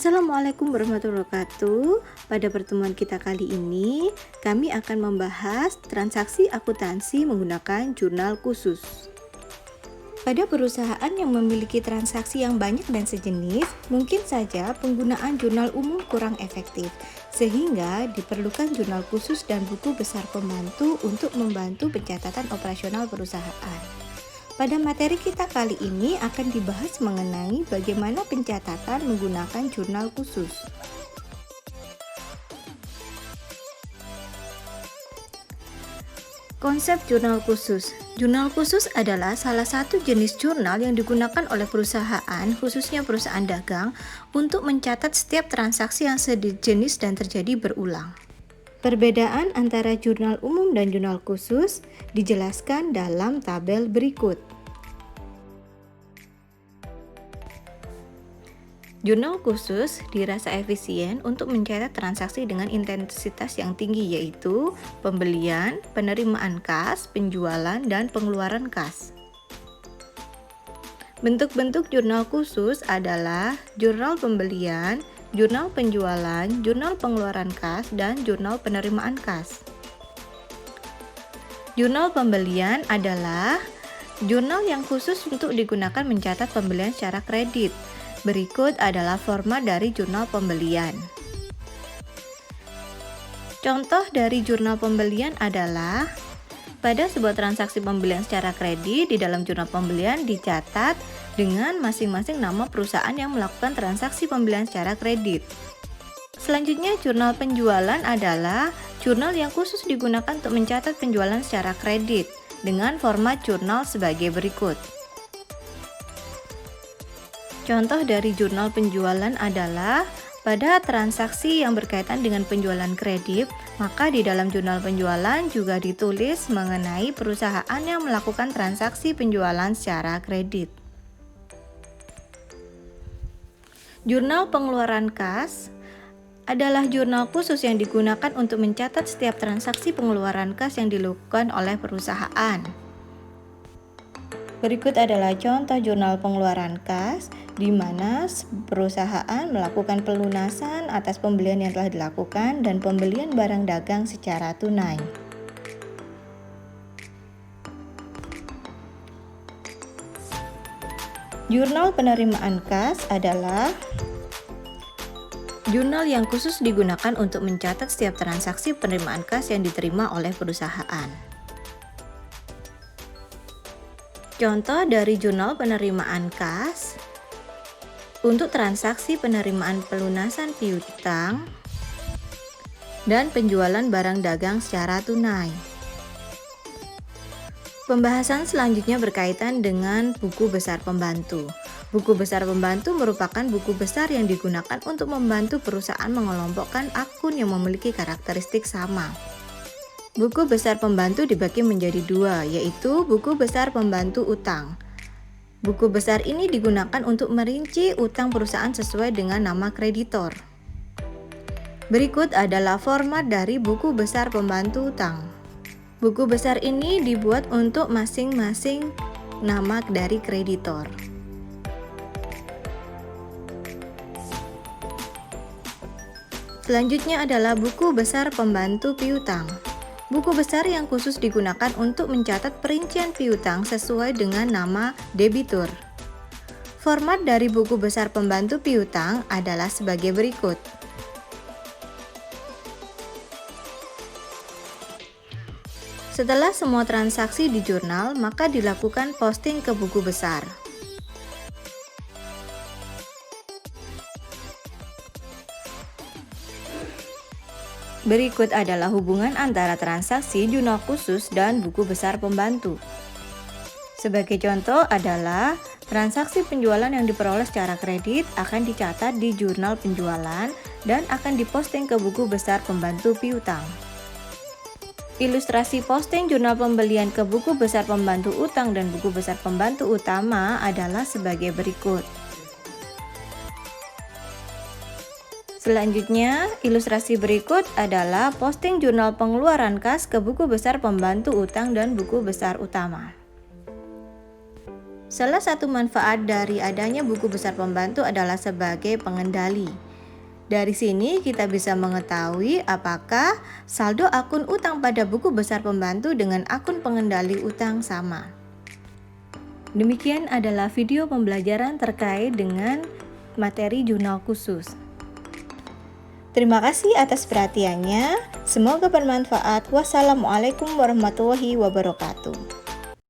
Assalamualaikum warahmatullahi wabarakatuh. Pada pertemuan kita kali ini, kami akan membahas transaksi akuntansi menggunakan jurnal khusus. Pada perusahaan yang memiliki transaksi yang banyak dan sejenis, mungkin saja penggunaan jurnal umum kurang efektif, sehingga diperlukan jurnal khusus dan buku besar pembantu untuk membantu pencatatan operasional perusahaan. Pada materi kita kali ini akan dibahas mengenai bagaimana pencatatan menggunakan jurnal khusus. Konsep jurnal khusus. Jurnal khusus adalah salah satu jenis jurnal yang digunakan oleh perusahaan, khususnya perusahaan dagang, untuk mencatat setiap transaksi yang sejenis dan terjadi berulang. Perbedaan antara jurnal umum dan jurnal khusus dijelaskan dalam tabel berikut. Jurnal khusus dirasa efisien untuk mencatat transaksi dengan intensitas yang tinggi, yaitu pembelian, penerimaan kas, penjualan, dan pengeluaran kas. Bentuk-bentuk jurnal khusus adalah jurnal pembelian, jurnal penjualan, jurnal pengeluaran kas, dan jurnal penerimaan kas. Jurnal pembelian adalah jurnal yang khusus untuk digunakan mencatat pembelian secara kredit. Berikut adalah format dari jurnal pembelian. Contoh dari jurnal pembelian adalah pada sebuah transaksi pembelian secara kredit, di dalam jurnal pembelian dicatat dengan masing-masing nama perusahaan yang melakukan transaksi pembelian secara kredit. Selanjutnya, jurnal penjualan adalah jurnal yang khusus digunakan untuk mencatat penjualan secara kredit dengan format jurnal sebagai berikut. Contoh dari jurnal penjualan adalah pada transaksi yang berkaitan dengan penjualan kredit, maka di dalam jurnal penjualan juga ditulis mengenai perusahaan yang melakukan transaksi penjualan secara kredit. Jurnal pengeluaran kas adalah jurnal khusus yang digunakan untuk mencatat setiap transaksi pengeluaran kas yang dilakukan oleh perusahaan. Berikut adalah contoh jurnal pengeluaran kas, di mana perusahaan melakukan pelunasan atas pembelian yang telah dilakukan dan pembelian barang dagang secara tunai. Jurnal penerimaan kas adalah jurnal yang khusus digunakan untuk mencatat setiap transaksi penerimaan kas yang diterima oleh perusahaan. Contoh dari jurnal penerimaan kas untuk transaksi penerimaan pelunasan piutang dan penjualan barang dagang secara tunai. Pembahasan selanjutnya berkaitan dengan buku besar pembantu. Buku besar pembantu merupakan buku besar yang digunakan untuk membantu perusahaan mengelompokkan akun yang memiliki karakteristik sama. Buku besar pembantu dibagi menjadi dua, yaitu buku besar pembantu utang. Buku besar ini digunakan untuk merinci utang perusahaan sesuai dengan nama kreditor. Berikut adalah format dari buku besar pembantu utang. Buku besar ini dibuat untuk masing-masing nama dari kreditor. Selanjutnya adalah buku besar pembantu piutang. Buku besar yang khusus digunakan untuk mencatat perincian piutang sesuai dengan nama debitur. Format dari buku besar pembantu piutang adalah sebagai berikut. Setelah semua transaksi di jurnal, maka dilakukan posting ke buku besar. Berikut adalah hubungan antara transaksi jurnal khusus dan buku besar pembantu. Sebagai contoh adalah transaksi penjualan yang diperoleh secara kredit akan dicatat di jurnal penjualan dan akan diposting ke buku besar pembantu piutang. Ilustrasi posting jurnal pembelian ke buku besar pembantu utang dan buku besar pembantu utama adalah sebagai berikut. Selanjutnya, ilustrasi berikut adalah posting jurnal pengeluaran kas ke buku besar pembantu utang dan buku besar utama. Salah satu manfaat dari adanya buku besar pembantu adalah sebagai pengendali. Dari sini kita bisa mengetahui apakah saldo akun utang pada buku besar pembantu dengan akun pengendali utang sama. Demikian adalah video pembelajaran terkait dengan materi jurnal khusus. Terima kasih atas perhatiannya. Semoga bermanfaat. Wassalamualaikum warahmatullahi wabarakatuh.